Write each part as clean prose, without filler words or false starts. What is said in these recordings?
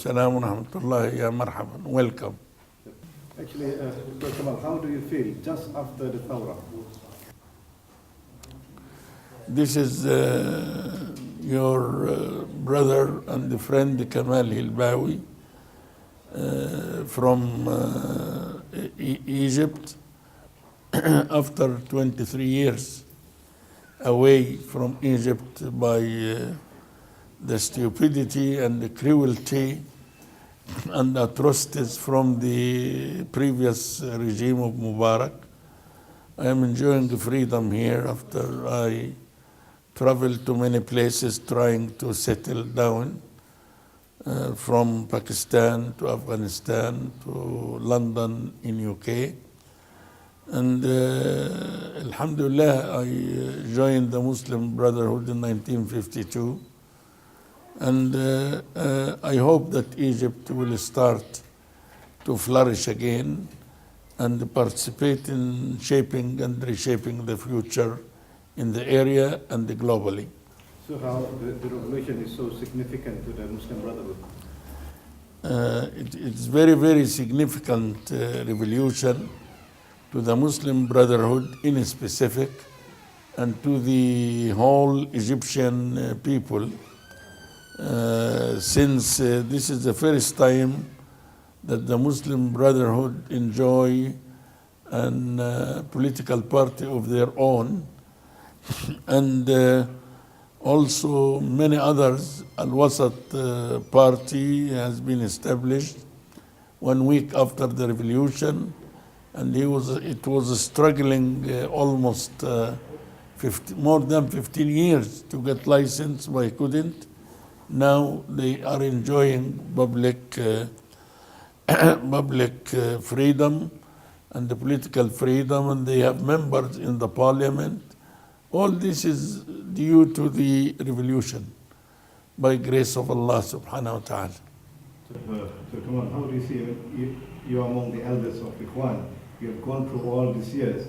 salam wa rahmatullah. Ya marhaban. Welcome. Actually, Dr. Kamal, how do you feel just after the Thawra? This is your brother and friend Kamal Helbawy from Egypt after 23 years away from Egypt by the stupidity and the cruelty and atrocities from the previous regime of Mubarak. I am enjoying freedom here after I traveled to many places trying to settle down, from Pakistan to Afghanistan to London in UK. And Alhamdulillah, I joined the Muslim Brotherhood in 1952. And I hope that Egypt will start to flourish again and participate in shaping and reshaping the future in the area and globally. So how the revolution is so significant to the Muslim Brotherhood? It's very, very significant revolution to the Muslim Brotherhood in specific and to the whole Egyptian people, since this is the first time that the Muslim Brotherhood enjoy a political party of their own, and also many others. Al-Wasat party has been established 1 week after the revolution, and it was struggling almost more than 15 years to get license, but I couldn't. Now they are enjoying public freedom and the political freedom, and they have members in the parliament. All this is due to the revolution by grace of Allah subhanahu wa ta'ala. So come on, how do you see, you are among the elders of Ikhwan, you have gone through all these years.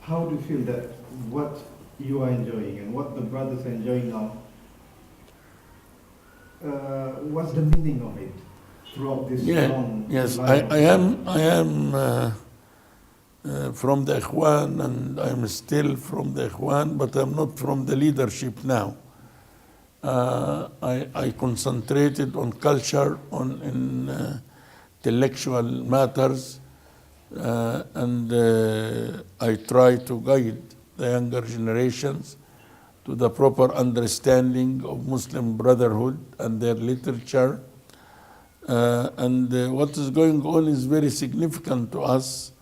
How do you feel that what you are enjoying and what the brothers are enjoying now, what's the meaning of it throughout this long Yes, life? I am from the Ikhwan, and I'm still from the Ikhwan, but I'm not from the leadership now. I concentrated on culture, on intellectual matters, and I try to guide the younger generations to the proper understanding of Muslim Brotherhood and their literature. And what is going on is very significant to us.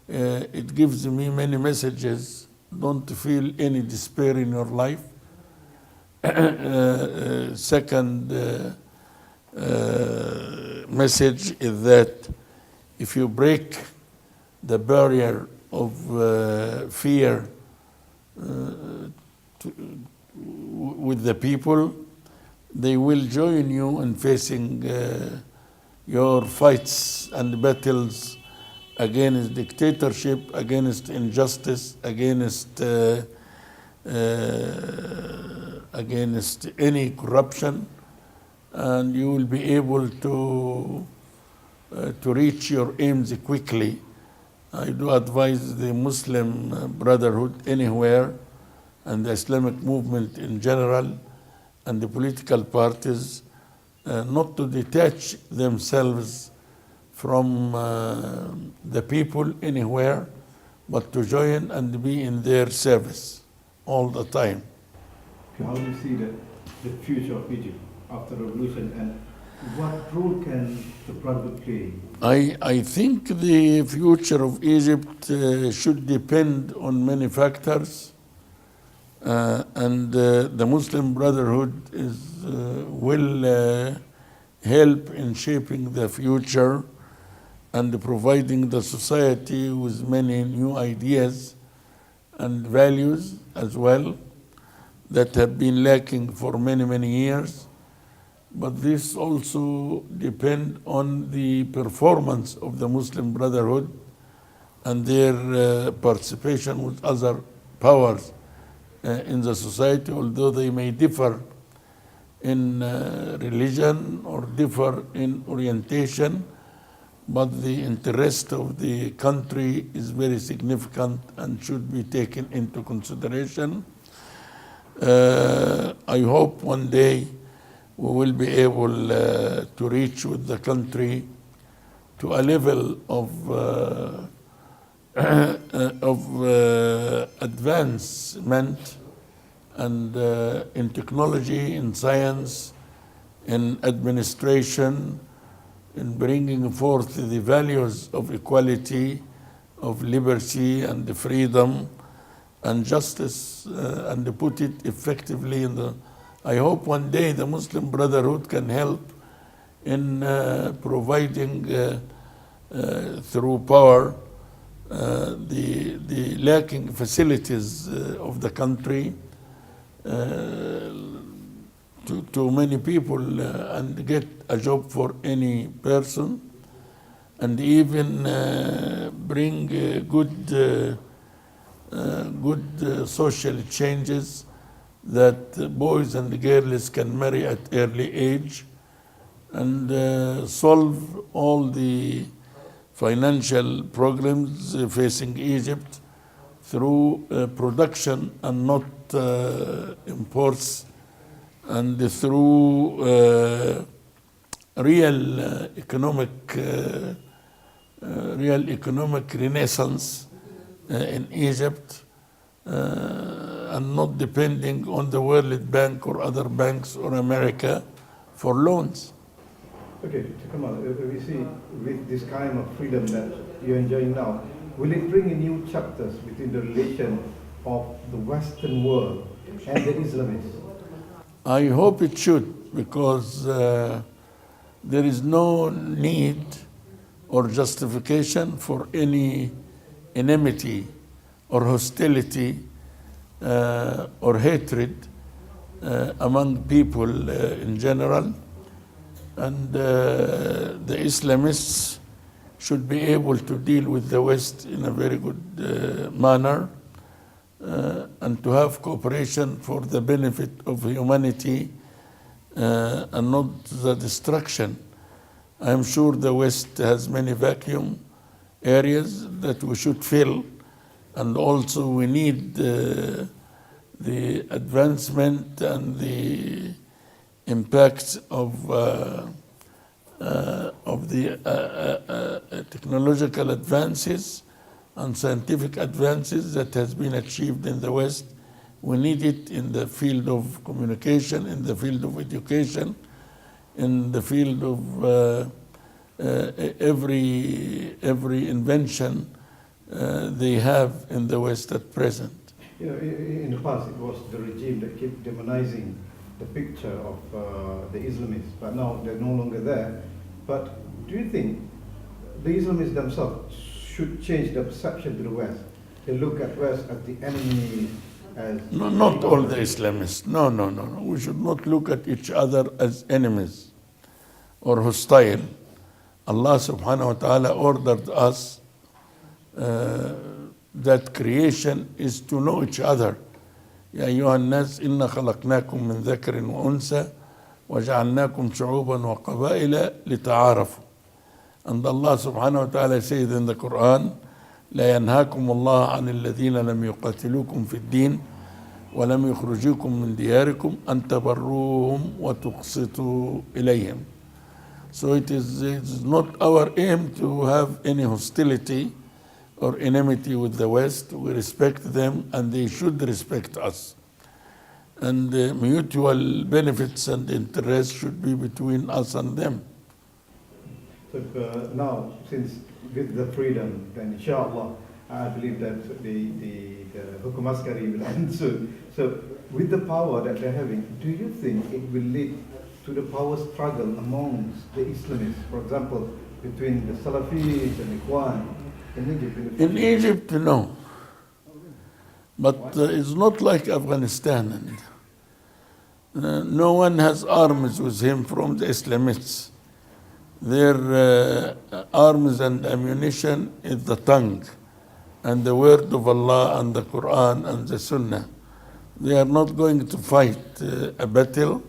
It gives me many messages. Don't feel any despair in your life. Second message is that if you break the barrier of fear with the people, they will join you in facing your fights and battles against dictatorship, against injustice, against any corruption, and you will be able to reach your aims quickly. I do advise the Muslim Brotherhood anywhere, and the Islamic movement in general, and the political parties, not to detach themselves from the people anywhere, but to join and be in their service all the time. How do you see the future of Egypt after the revolution, and what role can the Brotherhood play? I think the future of Egypt should depend on many factors, and the Muslim Brotherhood will help in shaping the future and providing the society with many new ideas and values as well that have been lacking for many, many years. But this also depends on the performance of the Muslim Brotherhood and their participation with other powers in the society, although they may differ in religion or differ in orientation, but the interest of the country is very significant and should be taken into consideration. I hope one day we will be able to reach with the country to a level of advancement and in technology, in science, in administration, in bringing forth the values of equality, of liberty and the freedom and justice, and to put it effectively in the. I hope one day the Muslim Brotherhood can help in providing through power the lacking facilities of the country to many people and get a job for any person, and even bring good social changes that boys and girls can marry at early age, and solve all the financial problems facing Egypt through production and not imports, and through real economic renaissance in Egypt, and not depending on the World Bank or other banks or America for loans. Okay, Dr. Kamal, we see with this kind of freedom that you're enjoying now, will it bring in new chapters between the relation of the Western world and the Islamists? I hope it should, because there is no need or justification for any enmity or hostility or hatred among people in general. And the Islamists should be able to deal with the West in a very good manner, and to have cooperation for the benefit of humanity and not the destruction. I am sure the West has many vacuum areas that we should fill, and also we need the advancement and the impact of the technological advances and scientific advances that has been achieved in the West. We need it in the field of communication, in the field of education, in the field of every invention they have in the West at present. You know, in the past it was the regime that kept demonizing the picture of the Islamists, but now they're no longer there. But do you think the Islamists themselves should change their perception to the West? They look at West as the enemy, as... No, not all the Islamists. No. We should not look at each other as enemies or hostile. Allah subhanahu wa ta'ala ordered us that creation is to know each other. يا أيها الناس إنا خلقناكم من ذكر وأنثى وجعلناكم شعوبا وقبائل لتعارفوا. And Allah subhanahu wa ta'ala says in the Qur'an, لا ينهاكم الله عن الذين لم يقاتلوكم في الدين ولم يخرجوكم من دياركم أن تبروهم وتقسطوا إليهم. So it is not our aim to have any hostility or enmity with the West. We respect them and they should respect us. And mutual benefits and interests should be between us and them. So now, since with the freedom, then inshallah, I believe that the Hukum Askari will end soon. So with the power that they're having, do you think it will lead to the power struggle amongst the Islamists, for example, between the Salafis and Ikhwan in Egypt? In Egypt, no. But it's not like Afghanistan. No one has arms with him from the Islamists. Their arms and ammunition is the tongue and the word of Allah and the Qur'an and the Sunnah. They are not going to fight a battle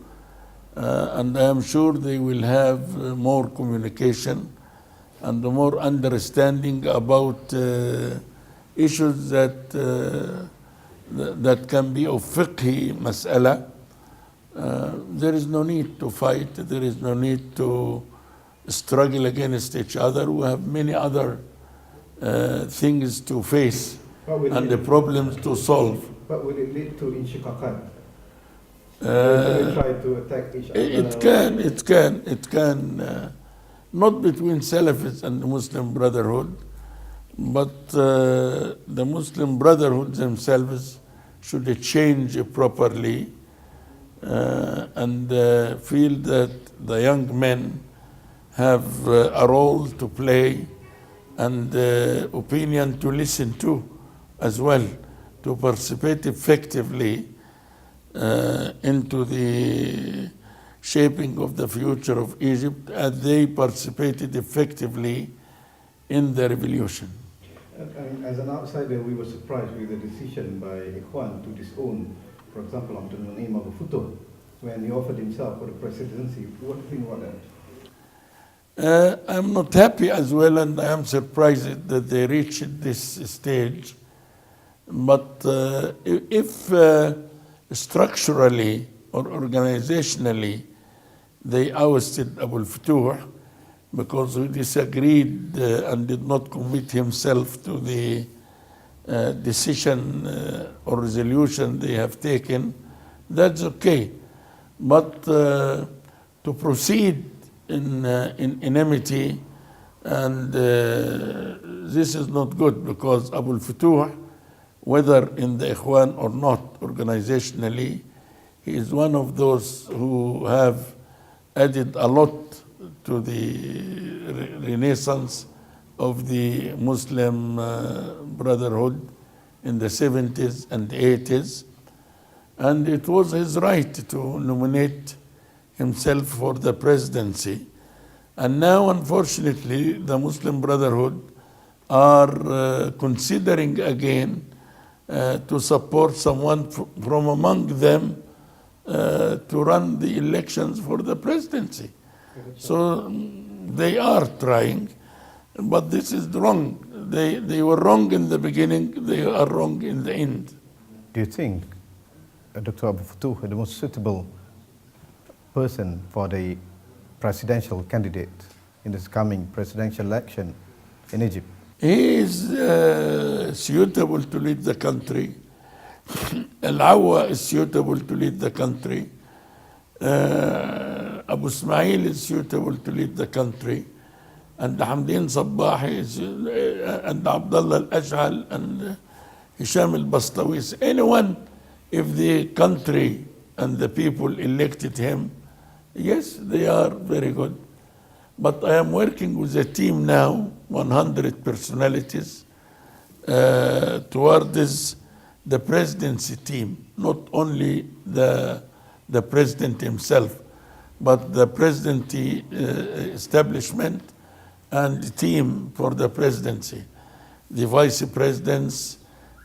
and I am sure they will have more communication and more understanding about issues that can be of fiqhi mas'ala. There is no need to fight, there is no need to struggle against each other. We have many other things to face and the problems to solve. But will it lead to inshiqaqat? They try to attack each other? It can, not between Salafis and the Muslim Brotherhood, but the Muslim Brotherhood themselves should change properly and feel that the young men have a role to play and opinion to listen to as well, to participate effectively into the shaping of the future of Egypt as they participated effectively in the revolution. As an outsider, we were surprised with the decision by Ikhwan to disown, for example, Abdul Naim Abu Futuh, when he offered himself for the presidency. What do you think about that? I'm not happy as well, and I am surprised that they reached this stage. But if structurally or organizationally they ousted Abu Futuh because he disagreed and did not commit himself to the decision or resolution they have taken, that's okay. But to proceed in enmity, and this is not good, because Abu Futuh, whether in the Ikhwan or not organizationally, he is one of those who have added a lot to the renaissance of the Muslim Brotherhood in the 70s and 80s. And it was his right to nominate himself for the presidency. And now, unfortunately, the Muslim Brotherhood are considering again to support someone from among them to run the elections for the presidency. So they are trying, but this is wrong. They were wrong in the beginning, they are wrong in the end. Do you think Dr. Abu Futuh is the most suitable person for the presidential candidate in this coming presidential election in Egypt? He is suitable to lead the country. Al-Awa is suitable to lead the country. Abu Ismail is suitable to lead the country. And Hamdin Sabbahi and Abdullah Al-Ash'al and Hisham Al-Bastawis. Anyone, if the country and the people elected him, yes, they are very good. But I am working with a team now, 100 personalities, towards the presidency team, not only the president himself, but the presidency establishment and the team for the presidency, the vice presidents,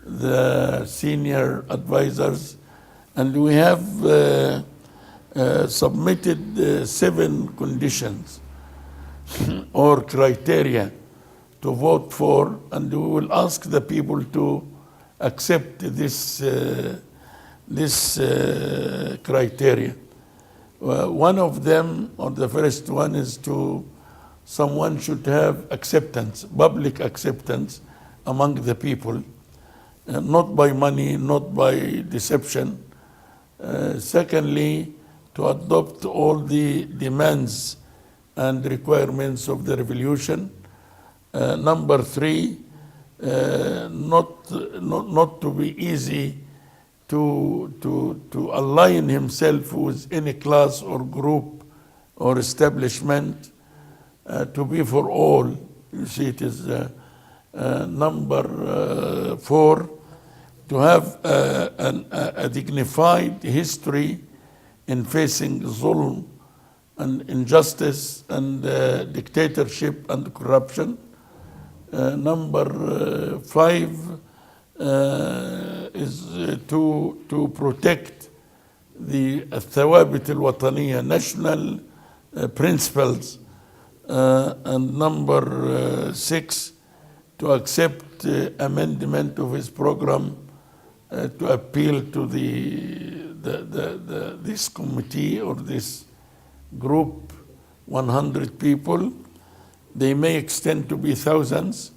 the senior advisors, and we have submitted 7 conditions or criteria to vote for, and we will ask the people to accept this criteria. One of them, or the first one, is someone should have acceptance, public acceptance among the people, not by money, not by deception. Secondly, to adopt all the demands and requirements of the revolution. Number 3, not to be easy to align himself with any class or group or establishment, to be for all. You see, it is number 4, to have a dignified history in facing zulm and injustice and dictatorship and corruption. Number 5 is to protect the الثوابت الوطنية, national principles, and number 6, to accept amendment of his program to appeal to this committee or this group, 100 people. They may extend to be thousands.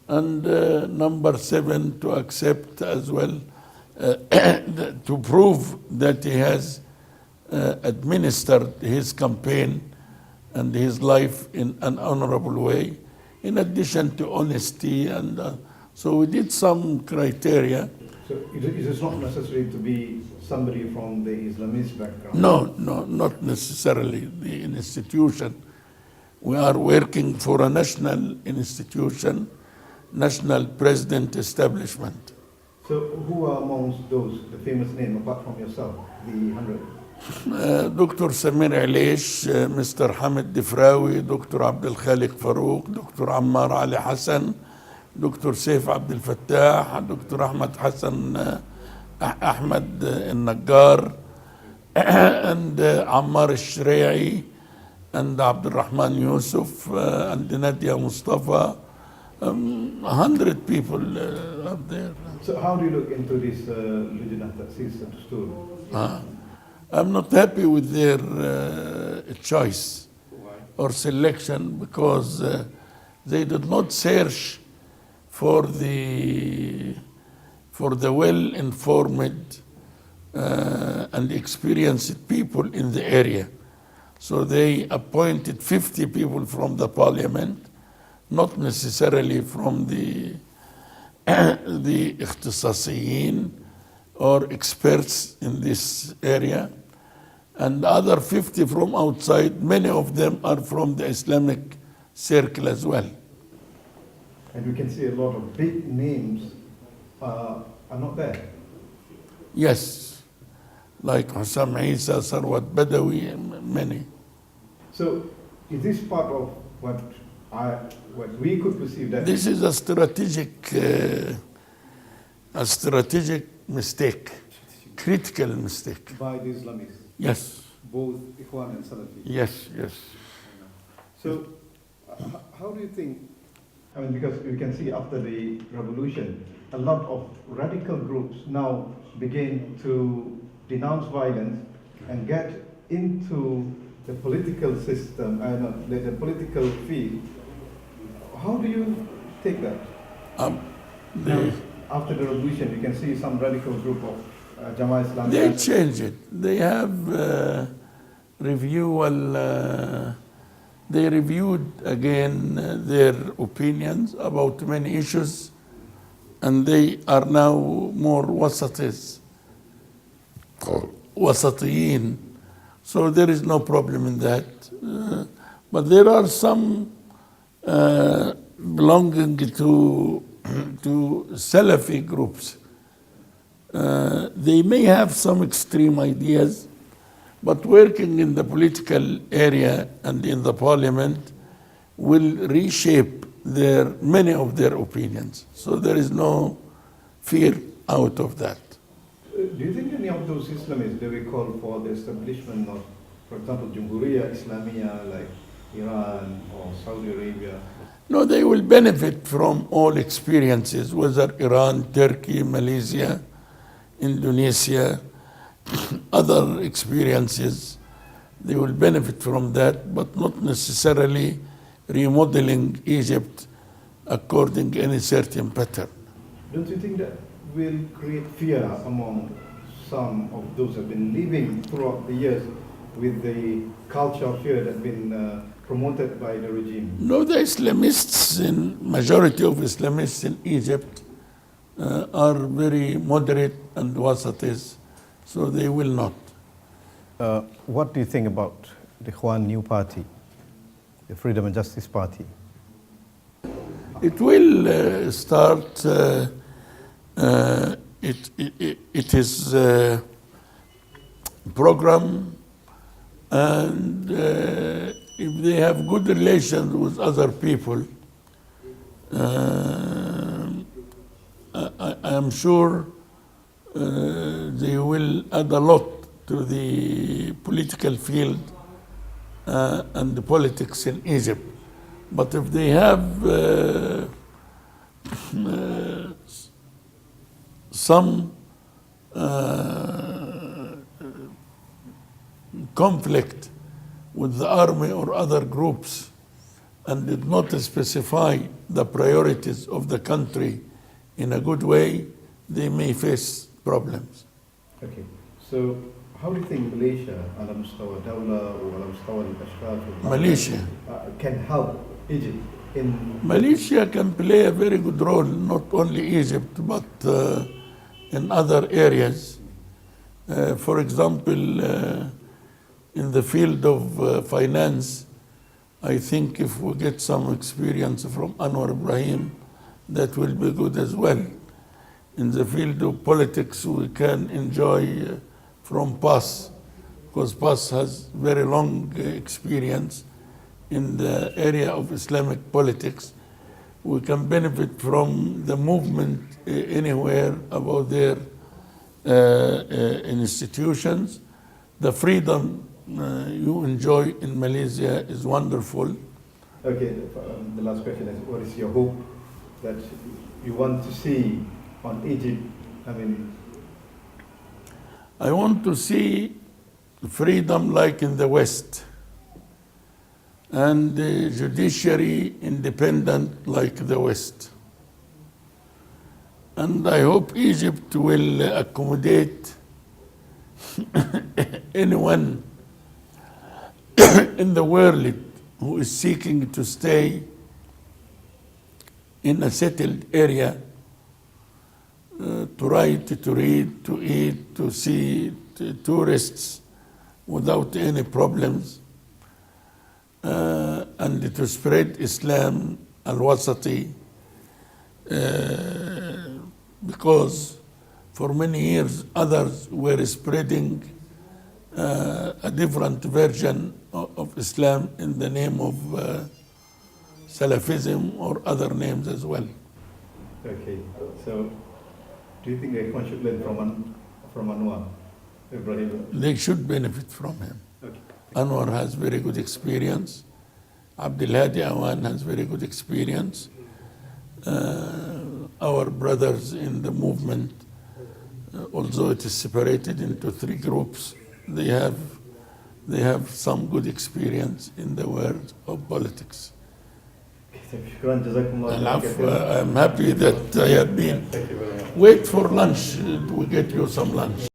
And number 7, to accept as well, to prove that he has administered his campaign and his life in an honorable way, in addition to honesty. And so we did some criteria. So it is not necessary to be somebody from the Islamist background? No, not necessarily the institution. We are working for a national institution, national president establishment. So who are amongst those, the famous name, apart from yourself, the 100? Dr. Samir Alish, Mr. Hamid Difrawi, Dr. Abdul Khalik Farouk, Dr. Ammar Ali Hassan, Dr. Saif Abdul Fattah, Dr. Ahmad Hassan Ahmad Al-Naggar, and Ammar Al-Shri'i, and Abdul Rahman Yusuf, and Nadia Mustafa. 100 people up there. So how do you look into this Lujnah Ta'sis Dastur? I'm not happy with their choice or selection, because they did not search for the well-informed and experienced people in the area. So they appointed 50 people from the parliament, not necessarily from the اختصاصيين or experts in this area, and other 50 from outside. Many of them are from the Islamic circle as well. And we can see a lot of big names are not there. Yes, like Hussam Isa, Sarwat Badawi, and many. So is this part of what we could perceive that? This is a strategic mistake, critical mistake. By the Islamists? Yes. Both Ikhwan and Salafi? Yes, yes. So how do you think, I mean, because you can see after the revolution, a lot of radical groups now begin to denounce violence and get into the political system, the political field. How do you take that? Now, after the revolution, you can see some radical group of Jamaat Islami. They change it. They have they reviewed again their opinions about many issues, and they are now more wasatiyin. So there is no problem in that. But there are some belonging to Salafi groups. They may have some extreme ideas, but working in the political area and in the parliament will reshape many of their opinions. So there is no fear out of that. Do you think any of those Islamists, they will call for the establishment of, for example, Jumhuriyah Islamiyah like Iran or Saudi Arabia? No, they will benefit from all experiences, whether Iran, Turkey, Malaysia, Indonesia, other experiences. They will benefit from that, but not necessarily remodeling Egypt according to any certain pattern. Don't you think that will create fear among some of those who have been living throughout the years with the culture of fear that has been promoted by the regime? No, the majority of Islamists in Egypt are very moderate and wasatis, so they will not. What do you think about the Ikhwan new party, the Freedom and Justice Party? It will start. It is a program, and if they have good relations with other people, I am sure they will add a lot to the political field and the politics in Egypt. But if they have some conflict with the army or other groups and did not specify the priorities of the country in a good way, they may face problems. Okay, so how do you think Malaysia, على مستوى دولة وعلى مستوى الأشخاص Malaysia. Can help Egypt in? Malaysia can play a very good role, not only Egypt, but in other areas. For example, in the field of finance, I think if we get some experience from Anwar Ibrahim, that will be good as well. In the field of politics, we can enjoy from PAS, because PAS has very long experience in the area of Islamic politics. We can benefit from the movement anywhere about their institutions. The freedom you enjoy in Malaysia is wonderful. Okay, the last question is, what is your hope that you want to see on Egypt? I want to see freedom like in the West, and the judiciary independent like the West. And I hope Egypt will accommodate anyone in the world who is seeking to stay in a settled area, to write, to read, to eat, to see tourists without any problems, and to spread Islam al-Wasati, because for many years others were spreading a different version of Islam in the name of Salafism or other names as well. Okay, so do you think everyone should learn from Anwar Ibrahim? They should benefit from him. Okay. Anwar has very good experience. Abdul Hadi Awan has very good experience. Our brothers in the movement, although it is separated into 3 groups, they have some good experience in the world of politics. And I'm happy that I have been. Wait for lunch. We get you some lunch.